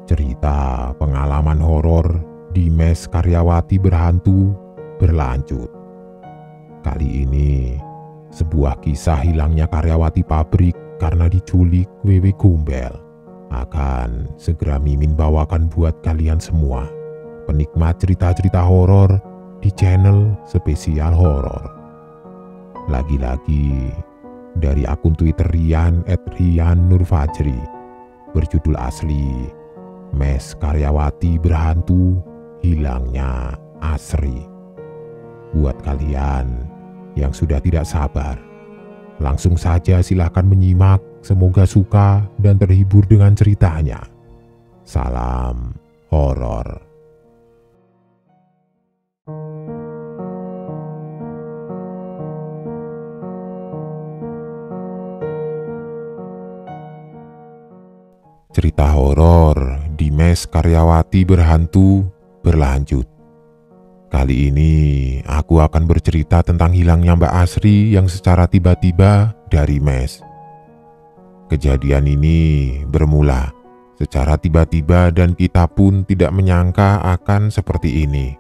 Cerita pengalaman horor di mes Karyawati berhantu berlanjut. Kali ini sebuah kisah hilangnya karyawati pabrik karena diculik Wewe Gombel akan segera Mimin bawakan buat kalian semua, penikmat cerita-cerita horor di channel spesial horor. Lagi-lagi dari akun Twitter @rian_nurfajri berjudul asli Mes Karyawati berhantu hilangnya Asri. Buat kalian yang sudah tidak sabar, langsung saja silahkan menyimak, semoga suka dan terhibur dengan ceritanya. Salam horor. Cerita horor di mes Karyawati berhantu berlanjut. Kali ini aku akan bercerita tentang hilangnya Mbak Asri yang secara tiba-tiba dari mes. Kejadian ini bermula secara tiba-tiba dan kita pun tidak menyangka akan seperti ini.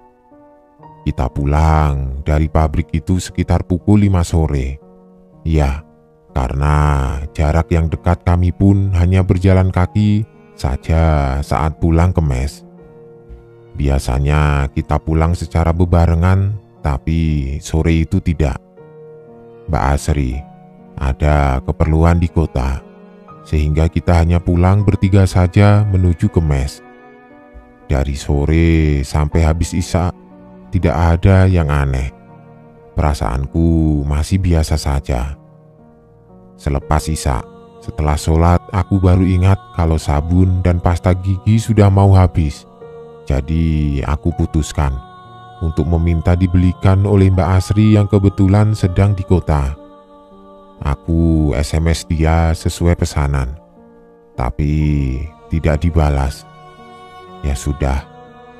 Kita pulang dari pabrik itu sekitar pukul 5 sore. Ya, karena jarak yang dekat kami pun hanya berjalan kaki saja saat pulang ke mes. Biasanya kita pulang secara bebarengan, tapi sore itu tidak. Mbak Asri ada keperluan di kota, sehingga kita hanya pulang bertiga saja menuju ke mes. Dari sore sampai habis isya, tidak ada yang aneh. Perasaanku masih biasa saja. Selepas isya, setelah sholat, aku baru ingat kalau sabun dan pasta gigi sudah mau habis. Jadi aku putuskan untuk meminta dibelikan oleh Mbak Asri yang kebetulan sedang di kota. Aku SMS dia sesuai pesanan, tapi tidak dibalas. Ya sudah,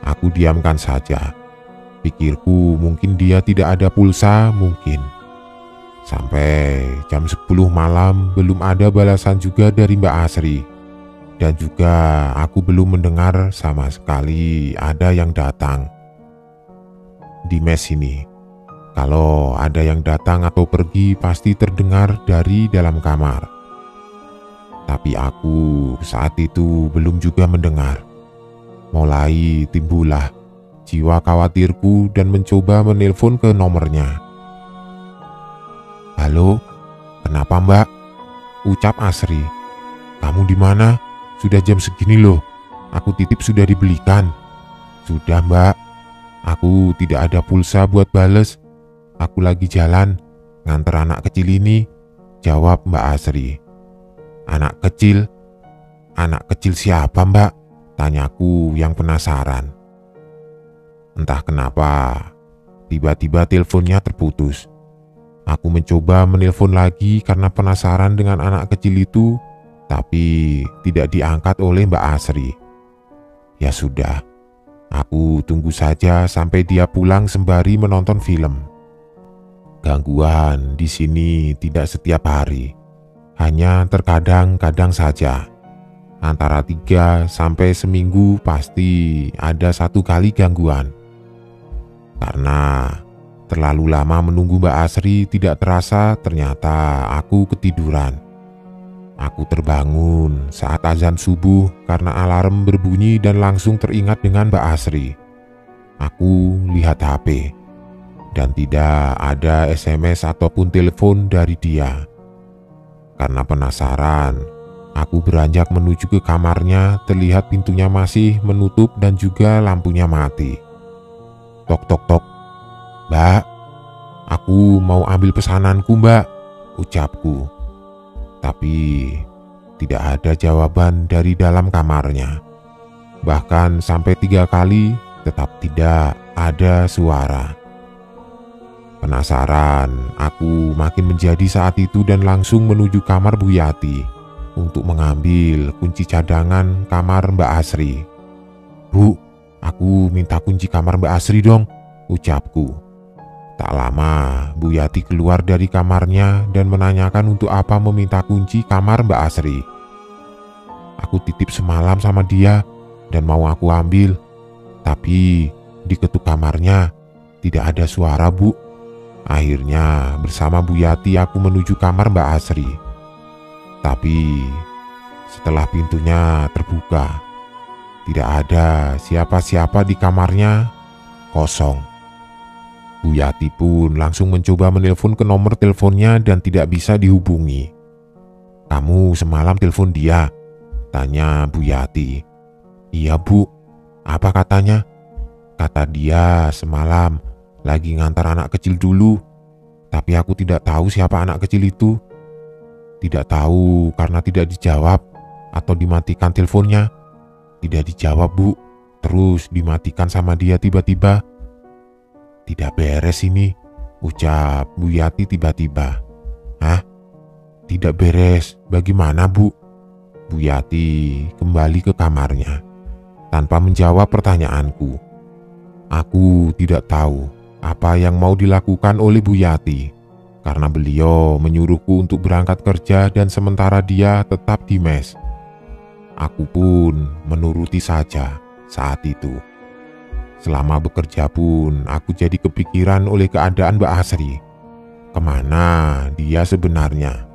aku diamkan saja. Pikirku mungkin dia tidak ada pulsa, mungkin. Sampai jam 10 malam belum ada balasan juga dari Mbak Asri. Dan juga aku belum mendengar sama sekali ada yang datang. Di mes ini, kalau ada yang datang atau pergi pasti terdengar dari dalam kamar. Tapi aku saat itu belum juga mendengar. Mulai timbullah jiwa khawatirku dan mencoba menelpon ke nomornya. "Halo, kenapa Mbak?" ucap Asri. "Kamu di mana? Sudah jam segini loh, aku titip sudah dibelikan." "Sudah Mbak, aku tidak ada pulsa buat bales. Aku lagi jalan, nganter anak kecil ini," jawab Mbak Asri. "Anak kecil? Anak kecil siapa Mbak?" tanyaku yang penasaran. Entah kenapa, tiba-tiba teleponnya terputus. Aku mencoba menelpon lagi karena penasaran dengan anak kecil itu, tapi tidak diangkat oleh Mbak Asri. Ya sudah, aku tunggu saja sampai dia pulang sembari menonton film. Gangguan di sini tidak setiap hari, hanya terkadang-kadang saja. Antara 3 sampai seminggu pasti ada 1 kali gangguan. Karena terlalu lama menunggu Mbak Asri, tidak terasa ternyata aku ketiduran. Aku terbangun saat azan subuh karena alarm berbunyi dan langsung teringat dengan Mbak Asri. Aku lihat HP dan tidak ada SMS ataupun telepon dari dia. Karena penasaran, aku beranjak menuju ke kamarnya. Terlihat pintunya masih menutup dan juga lampunya mati. Tok tok tok. "Mbak, aku mau ambil pesananku Mbak," ucapku. Tapi tidak ada jawaban dari dalam kamarnya. Bahkan sampai 3 kali tetap tidak ada suara. Penasaran, aku makin menjadi saat itu dan langsung menuju kamar Bu Yati untuk mengambil kunci cadangan kamar Mbak Asri. "Bu, aku minta kunci kamar Mbak Asri dong," ucapku. Tak lama, Bu Yati keluar dari kamarnya dan menanyakan untuk apa meminta kunci kamar Mbak Asri. "Aku titip semalam sama dia, dan mau aku ambil. Tapi di ketuk kamarnya tidak ada suara, Bu. Akhirnya bersama Bu Yati aku menuju kamar Mbak Asri. Tapi setelah pintunya terbuka, tidak ada siapa-siapa di kamarnya, kosong. Bu Yati pun langsung mencoba menelpon ke nomor teleponnya dan tidak bisa dihubungi. "Kamu semalam telepon dia?" tanya Bu Yati. "Iya, Bu." "Apa katanya?" "Kata dia semalam lagi ngantar anak kecil dulu, tapi aku tidak tahu siapa anak kecil itu." "Tidak tahu karena tidak dijawab atau dimatikan teleponnya?" "Tidak dijawab, Bu. Terus dimatikan sama dia tiba-tiba." "Tidak beres ini," ucap Bu Yati tiba-tiba. "Hah? Tidak beres? Bagaimana, Bu?" Bu Yati kembali ke kamarnya tanpa menjawab pertanyaanku. Aku tidak tahu apa yang mau dilakukan oleh Bu Yati, karena beliau menyuruhku untuk berangkat kerja dan sementara dia tetap di mes. Aku pun menuruti saja saat itu. Selama bekerja pun aku jadi kepikiran oleh keadaan Mbak Asri. Kemana dia sebenarnya?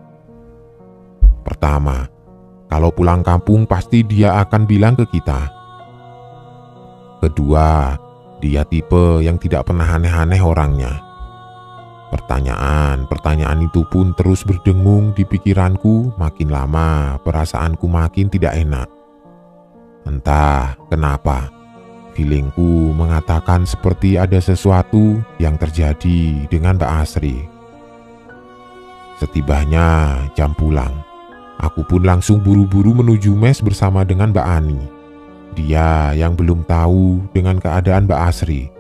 Pertama, kalau pulang kampung pasti dia akan bilang ke kita. Kedua, dia tipe yang tidak pernah aneh-aneh orangnya. Pertanyaan itu pun terus berdengung di pikiranku. Makin lama perasaanku makin tidak enak. Entah kenapa, feelingku mengatakan seperti ada sesuatu yang terjadi dengan Mbak Asri. Setibanya jam pulang, aku pun langsung buru-buru menuju mes bersama dengan Mbak Ani. Dia yang belum tahu dengan keadaan Mbak Asri,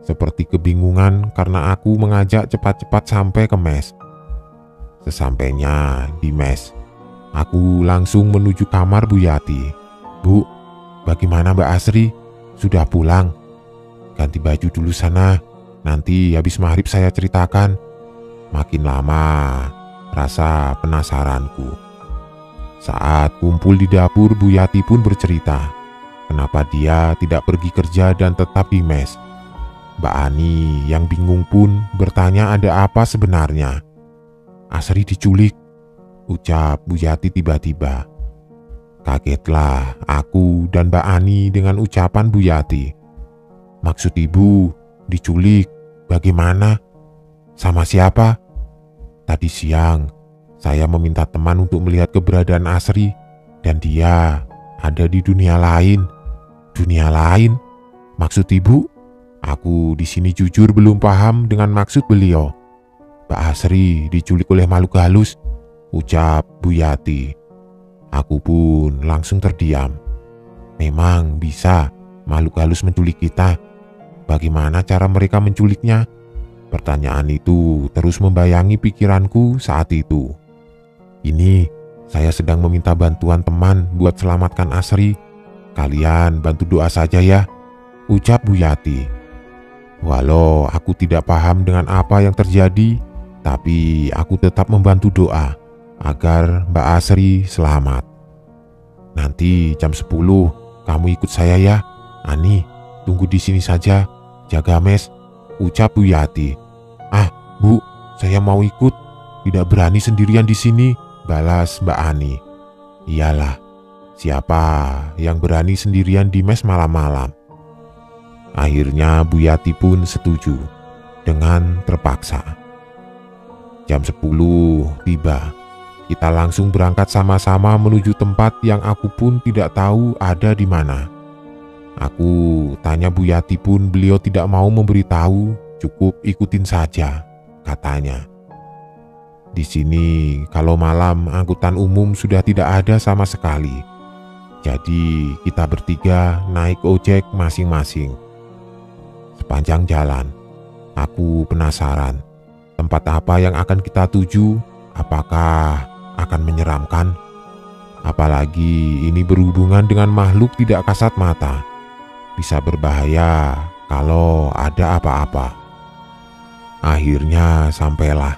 seperti kebingungan karena aku mengajak cepat-cepat sampai ke mes. Sesampainya di mes, aku langsung menuju kamar Bu Yati. "Bu, bagaimana Mbak Asri? Sudah pulang? Ganti baju dulu sana, nanti habis maghrib saya ceritakan." Makin lama rasa penasaranku. Saat kumpul di dapur, Bu Yati pun bercerita kenapa dia tidak pergi kerja dan tetap di mes. Mbak Ani yang bingung pun bertanya ada apa sebenarnya. "Asri diculik," ucap Bu Yati tiba-tiba. Kagetlah aku dan Mbak Ani dengan ucapan Bu Yati. "Maksud ibu diculik bagaimana? Sama siapa?" "Tadi siang saya meminta teman untuk melihat keberadaan Asri dan dia ada di dunia lain." "Dunia lain? Maksud ibu?" Aku di sini jujur belum paham dengan maksud beliau. "Mbak Asri diculik oleh makhluk halus," ucap Bu Yati. Aku pun langsung terdiam. Memang bisa makhluk halus menculik kita? Bagaimana cara mereka menculiknya? Pertanyaan itu terus membayangi pikiranku saat itu. "Ini saya sedang meminta bantuan teman buat selamatkan Asri. Kalian bantu doa saja ya," ucap Bu Yati. Walau aku tidak paham dengan apa yang terjadi, tapi aku tetap membantu doa agar Mbak Asri selamat. "Nanti jam 10 kamu ikut saya ya. Ani, tunggu di sini saja, jaga mes," ucap Bu Yati. "Ah, Bu, saya mau ikut. Tidak berani sendirian di sini," balas Mbak Ani. "Iyalah, siapa yang berani sendirian di mes malam-malam?" Akhirnya Bu Yati pun setuju dengan terpaksa. Jam 10 tiba. Kita langsung berangkat sama-sama menuju tempat yang aku pun tidak tahu ada di mana. Aku tanya Bu Yati pun beliau tidak mau memberitahu, cukup ikutin saja, katanya. Di sini kalau malam angkutan umum sudah tidak ada sama sekali. Jadi kita bertiga naik ojek masing-masing. Sepanjang jalan, aku penasaran tempat apa yang akan kita tuju, apakah akan menyeramkan? Apalagi ini berhubungan dengan makhluk tidak kasat mata. Bisa berbahaya kalau ada apa-apa. Akhirnya sampailah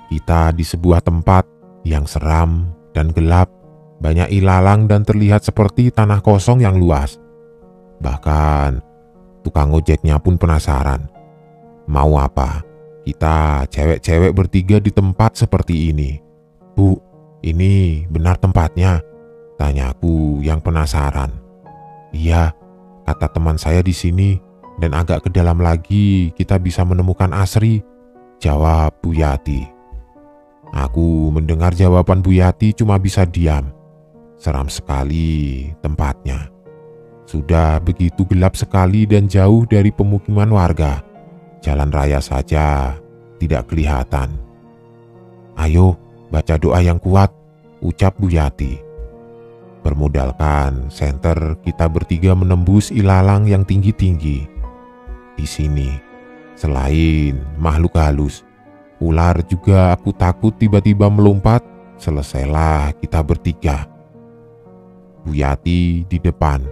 kita di sebuah tempat yang seram dan gelap, banyak ilalang dan terlihat seperti tanah kosong yang luas. Bahkan tukang ojeknya pun penasaran. Mau apa? Kita cewek-cewek bertiga di tempat seperti ini. Bu, ini benar tempatnya? Tanyaku yang penasaran. Iya, kata teman saya di sini, dan agak ke dalam lagi kita bisa menemukan Asri, jawab Bu Yati. Aku mendengar jawaban Bu Yati cuma bisa diam. Seram sekali tempatnya. Sudah begitu gelap sekali dan jauh dari pemukiman warga. Jalan raya saja tidak kelihatan. Ayo, baca doa yang kuat, ucap Bu Yati. Bermodalkan senter, kita bertiga menembus ilalang yang tinggi-tinggi. Di sini, selain makhluk halus, ular juga aku takut tiba-tiba melompat. Selesailah kita bertiga. Bu Yati di depan,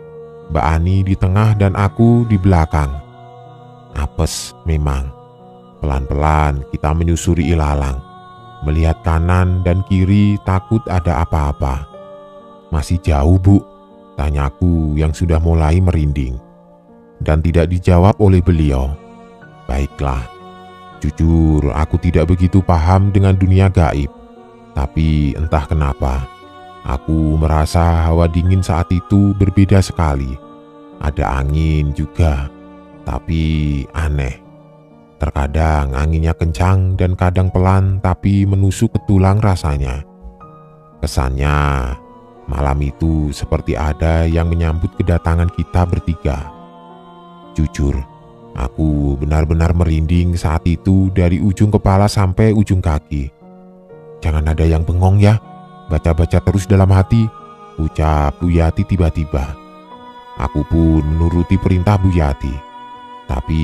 Mbak Ani di tengah dan aku di belakang. Apes memang. Pelan-pelan kita menyusuri ilalang. Melihat kanan dan kiri takut ada apa-apa. Masih jauh, Bu? Tanyaku yang sudah mulai merinding. Dan tidak dijawab oleh beliau. Baiklah. Jujur aku tidak begitu paham dengan dunia gaib. Tapi entah kenapa, aku merasa hawa dingin saat itu berbeda sekali. Ada angin juga, tapi aneh. Terkadang anginnya kencang dan kadang pelan, tapi menusuk ke tulang rasanya. Kesannya, malam itu seperti ada yang menyambut kedatangan kita bertiga. Jujur, aku benar-benar merinding saat itu dari ujung kepala sampai ujung kaki. Jangan ada yang bengong ya, baca-baca terus dalam hati, ucap Bu Yati tiba-tiba. Aku pun menuruti perintah Bu Yati. Tapi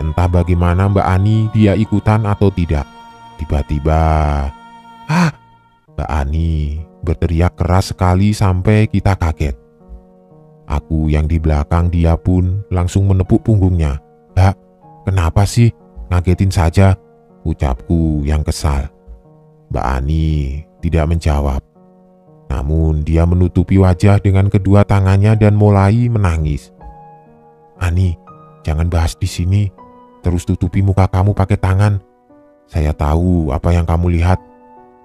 entah bagaimana Mbak Ani dia ikutan atau tidak. Tiba-tiba, Mbak Ani berteriak keras sekali sampai kita kaget. Aku yang di belakang dia pun langsung menepuk punggungnya. Mbak, kenapa sih? Ngagetin saja, ucapku yang kesal. Mbak Ani tidak menjawab. Namun dia menutupi wajah dengan kedua tangannya dan mulai menangis. Ani, jangan bahas di sini. Terus tutupi muka kamu pakai tangan. Saya tahu apa yang kamu lihat.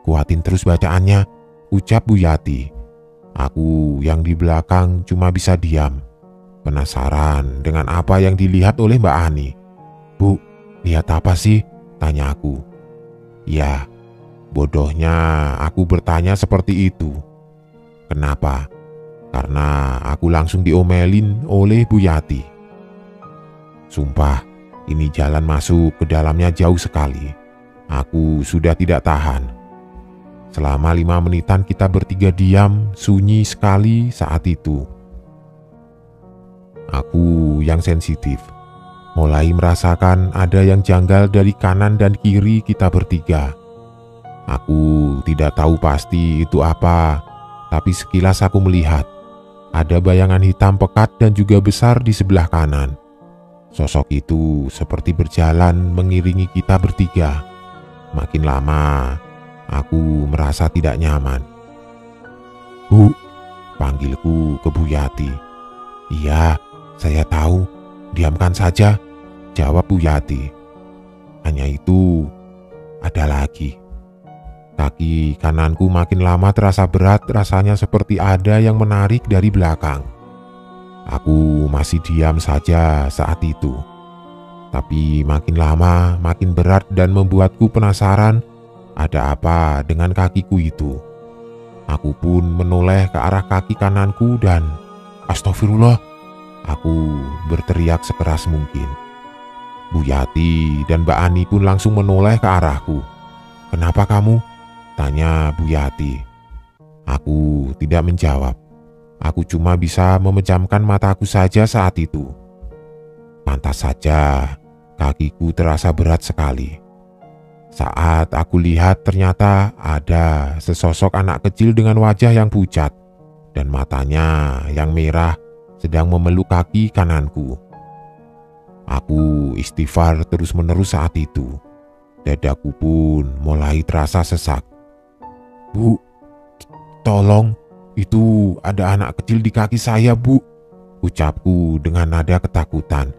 Kuatin terus bacaannya, ucap Bu Yati. Aku yang di belakang cuma bisa diam. Penasaran dengan apa yang dilihat oleh Mbak Ani. Bu, lihat apa sih? Tanya aku. Ya, bodohnya aku bertanya seperti itu. Kenapa? Karena aku langsung diomelin oleh Bu Yati. Sumpah, ini jalan masuk ke dalamnya jauh sekali. Aku sudah tidak tahan. Selama 5 menitan kita bertiga diam, sunyi sekali saat itu. Aku yang sensitif, mulai merasakan ada yang janggal dari kanan dan kiri kita bertiga. Aku tidak tahu pasti itu apa, tapi sekilas aku melihat ada bayangan hitam pekat dan juga besar di sebelah kanan. Sosok itu seperti berjalan mengiringi kita bertiga. Makin lama, aku merasa tidak nyaman. Bu, panggilku ke Bu Yati. Iya, saya tahu. Diamkan saja, jawab Bu Yati. Hanya itu, ada lagi. Kaki kananku makin lama terasa berat, rasanya seperti ada yang menarik dari belakang. Aku masih diam saja saat itu. Tapi makin lama makin berat dan membuatku penasaran ada apa dengan kakiku itu. Aku pun menoleh ke arah kaki kananku dan astagfirullah, aku berteriak sekeras mungkin. Bu Yati dan Mbak Ani pun langsung menoleh ke arahku. Kenapa kamu? Tanya Bu Yati. Aku tidak menjawab. Aku cuma bisa memejamkan mataku saja saat itu. Pantas saja kakiku terasa berat sekali. Saat aku lihat ternyata ada sesosok anak kecil dengan wajah yang pucat dan matanya yang merah sedang memeluk kaki kananku. Aku istighfar terus-menerus saat itu. Dadaku pun mulai terasa sesak. Bu, tolong, itu ada anak kecil di kaki saya, Bu. ucapku dengan nada ketakutan.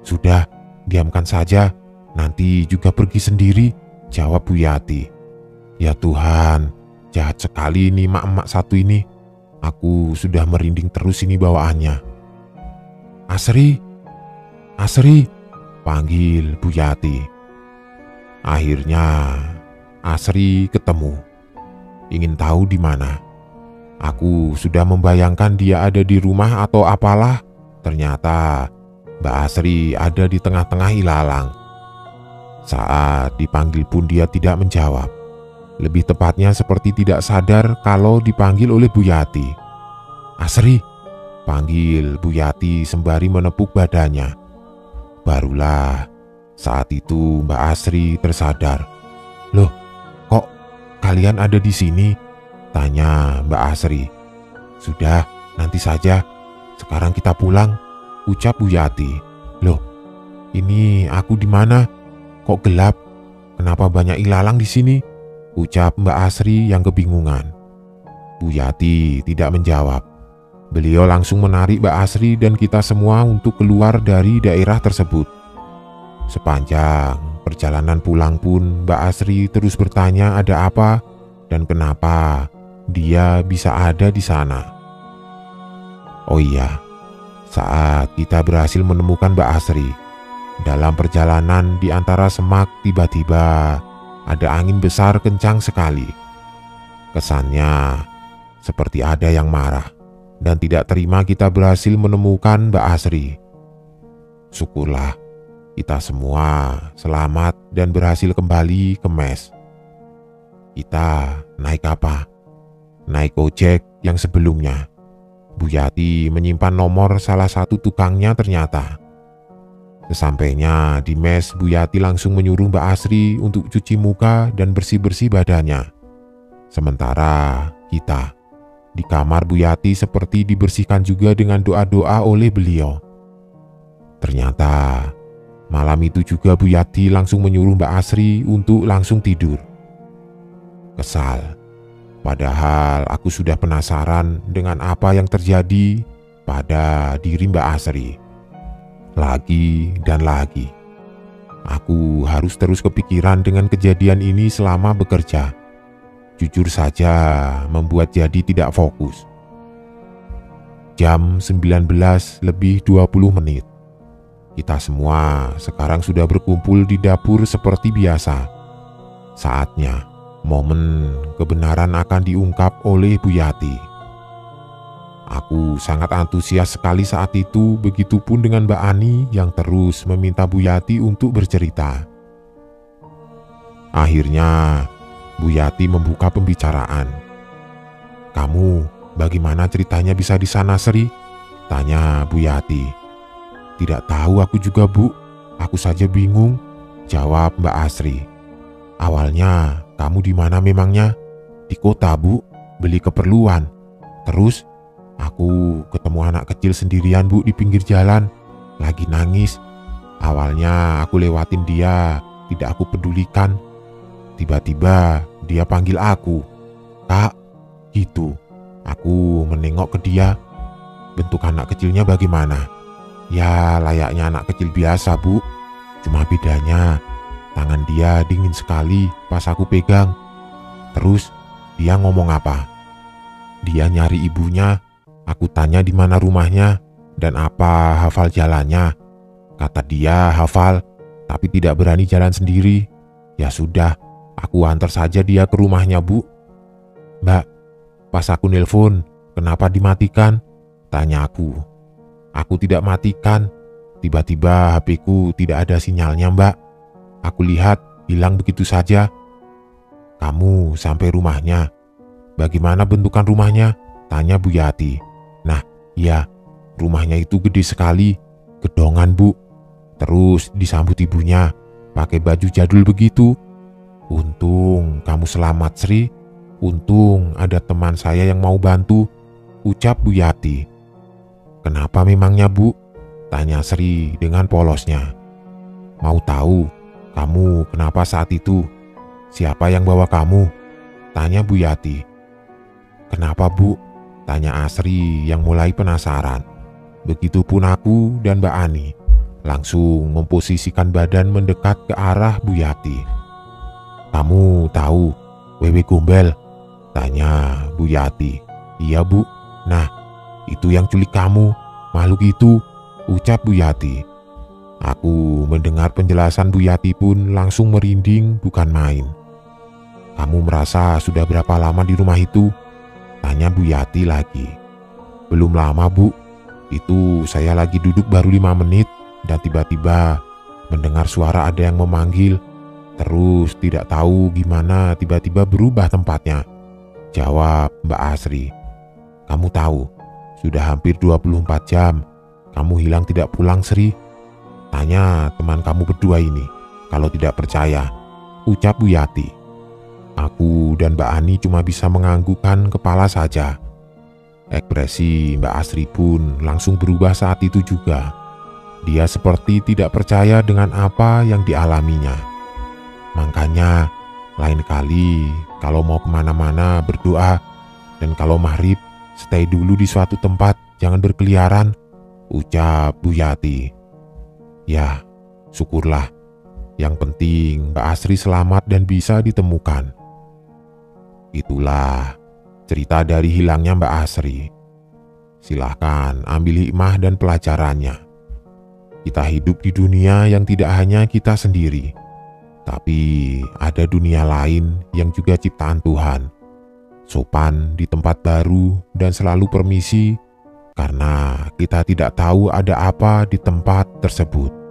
Sudah, diamkan saja, nanti juga pergi sendiri, jawab Bu Yati. Ya Tuhan, jahat sekali ini emak-emak satu ini. Aku sudah merinding terus ini bawaannya. Asri, Asri, panggil Bu Yati. Akhirnya Asri ketemu. Ingin tahu di mana? Aku sudah membayangkan dia ada di rumah atau apalah. Ternyata Mbak Asri ada di tengah-tengah ilalang. Saat dipanggil pun dia tidak menjawab. Lebih tepatnya seperti tidak sadar kalau dipanggil oleh Bu Yati. Asri, panggil Bu Yati sembari menepuk badannya. Barulah saat itu Mbak Asri tersadar. Loh, kok kalian ada di sini? Tanya Mbak Asri. Sudah, nanti saja. Sekarang kita pulang, ucap Bu Yati. Loh, ini aku di mana? Kok gelap? Kenapa banyak ilalang di sini? Ucap Mbak Asri yang kebingungan. Bu Yati tidak menjawab. Beliau langsung menarik Mbak Asri dan kita semua untuk keluar dari daerah tersebut. Sepanjang perjalanan pulang pun Mbak Asri terus bertanya ada apa dan kenapa dia bisa ada di sana. Oh iya, saat kita berhasil menemukan Mbak Asri, dalam perjalanan di antara semak tiba-tiba ada angin besar kencang sekali. Kesannya seperti ada yang marah dan tidak terima kita berhasil menemukan Mbak Asri. Syukurlah kita semua selamat dan berhasil kembali ke mes. Kita naik apa? Naik ojek yang sebelumnya. Bu Yati menyimpan nomor salah satu tukangnya ternyata. Sesampainya di mes, Bu Yati langsung menyuruh Mbak Asri untuk cuci muka dan bersih-bersih badannya. Sementara kita di kamar Bu Yati seperti dibersihkan juga dengan doa-doa oleh beliau. Ternyata malam itu juga Bu Yati langsung menyuruh Mbak Asri untuk langsung tidur. Kesal. Padahal aku sudah penasaran dengan apa yang terjadi pada diri Mbak Asri. Lagi dan lagi. Aku harus terus kepikiran dengan kejadian ini selama bekerja. Jujur saja membuat jadi tidak fokus. Jam 19:20. Kita semua sekarang sudah berkumpul di dapur seperti biasa. Saatnya momen kebenaran akan diungkap oleh Bu Yati. Aku sangat antusias sekali saat itu, begitupun dengan Mbak Ani yang terus meminta Bu Yati untuk bercerita. Akhirnya Bu Yati membuka pembicaraan. Kamu bagaimana ceritanya bisa di sana, Sri? Tanya Bu Yati. Tidak tahu aku juga, Bu. Aku saja bingung, jawab Mbak Asri. Awalnya kamu di mana memangnya? Di kota, Bu, beli keperluan. Terus aku ketemu anak kecil sendirian, Bu, di pinggir jalan, lagi nangis. Awalnya aku lewatin dia, tidak aku pedulikan. Tiba-tiba dia panggil aku, Kak, gitu. Aku menengok ke dia. Bentuk anak kecilnya bagaimana? Ya layaknya anak kecil biasa, Bu. Cuma bedanya tangan dia dingin sekali pas aku pegang. Terus dia ngomong apa? Dia nyari ibunya. Aku tanya di mana rumahnya dan apa hafal jalannya. Kata dia hafal, tapi tidak berani jalan sendiri. Ya sudah, aku antar saja dia ke rumahnya, Bu. Mbak, pas aku nelpon, kenapa dimatikan? Tanya aku. Aku tidak matikan. Tiba-tiba HP-ku tidak ada sinyalnya, Mbak. Aku lihat hilang begitu saja. Kamu sampai rumahnya. Bagaimana bentukan rumahnya? Tanya Bu Yati. Nah, iya, rumahnya itu gede sekali. Gedongan, Bu. Terus disambut ibunya pakai baju jadul begitu. Untung kamu selamat, Sri. Untung ada teman saya yang mau bantu, ucap Bu Yati. Kenapa memangnya, Bu? Tanya Sri dengan polosnya. Mau tahu kamu kenapa saat itu? Siapa yang bawa kamu? Tanya Bu Yati. Kenapa, Bu? Tanya Asri yang mulai penasaran. Begitupun aku dan Mbak Ani langsung memposisikan badan mendekat ke arah Bu Yati. "Kamu tahu Wewe Gombel?" tanya Bu Yati. "Iya Bu." "Nah, itu yang culik kamu, makhluk itu," ucap Bu Yati. Aku mendengar penjelasan Bu Yati pun langsung merinding bukan main. "Kamu merasa sudah berapa lama di rumah itu?" tanya Bu Yati lagi. "Belum lama Bu, itu saya lagi duduk baru 5 menit dan tiba-tiba mendengar suara ada yang memanggil. Terus tidak tahu gimana tiba-tiba berubah tempatnya," jawab Mbak Asri. "Kamu tahu, sudah hampir 24 jam kamu hilang tidak pulang, Sri. Tanya teman kamu berdua ini kalau tidak percaya," ucap Bu Yati. Aku dan Mbak Ani cuma bisa menganggukkan kepala saja. Ekspresi Mbak Asri pun langsung berubah saat itu juga. Dia seperti tidak percaya dengan apa yang dialaminya. "Makanya lain kali kalau mau kemana-mana berdoa, dan kalau maghrib stay dulu di suatu tempat, jangan berkeliaran," ucap Bu Yati. Ya, syukurlah. Yang penting Mbak Asri selamat dan bisa ditemukan. Itulah cerita dari hilangnya Mbak Asri. Silahkan ambil hikmah dan pelajarannya. Kita hidup di dunia yang tidak hanya kita sendiri, tapi ada dunia lain yang juga ciptaan Tuhan. Sopan di tempat baru dan selalu permisi, karena kita tidak tahu ada apa di tempat tersebut.